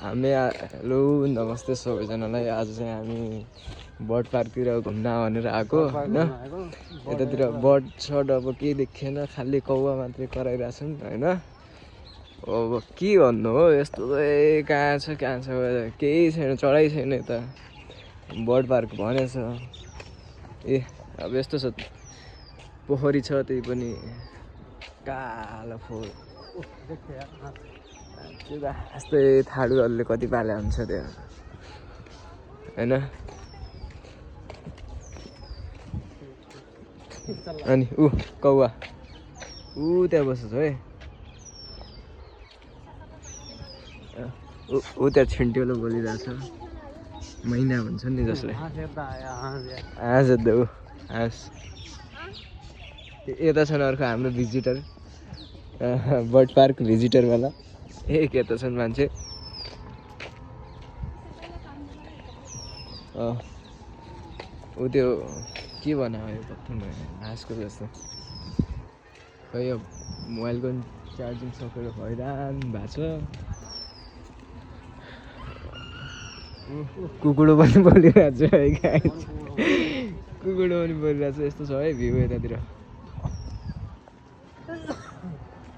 Hello नमस्ते सबैजनालाई। आज चाहिँ हामी बर्ड पार्कतिर घुम्न भनेर आएको होइन। यतातिर बर्ड सर्ड अब केही देखिएन, खालि कौवा मात्रै कराइरहेछन् होइन। अब के भन्नु हो, यस्तो चाहिँ कहाँ छ केही छैन, चढाइ छैन। यता बर्ड पार्क भनेछ ए अब यस्तो छ, पोखरी छ त्यही पनि कालो फोहोर। त्यो त यस्तै थाडुहरूले कति पाले हुन्छ त्यो होइन। अनि कौवा त्यहाँ बसेछ है। त्यहाँ छिन्टिलो बोलिरहेछ, मैना भन्छ नि जसलाई। हाँस यता छन् अर्को हाम्रो भिजिटर, बर्ड पार्क भिजिटरवाला। यता छन् मान्छे। त्यो के बनायो यो पत्थरमा, हाँसको जस्तो। खै यो मोबाइलको चार्जिङ सकेर हैरान भएको छ। कुकुडो पनि बोलिरहेको छ है गाइस, कुकुडो पनि बोलिरहेको छ। यस्तो छ है भ्यू यतातिर।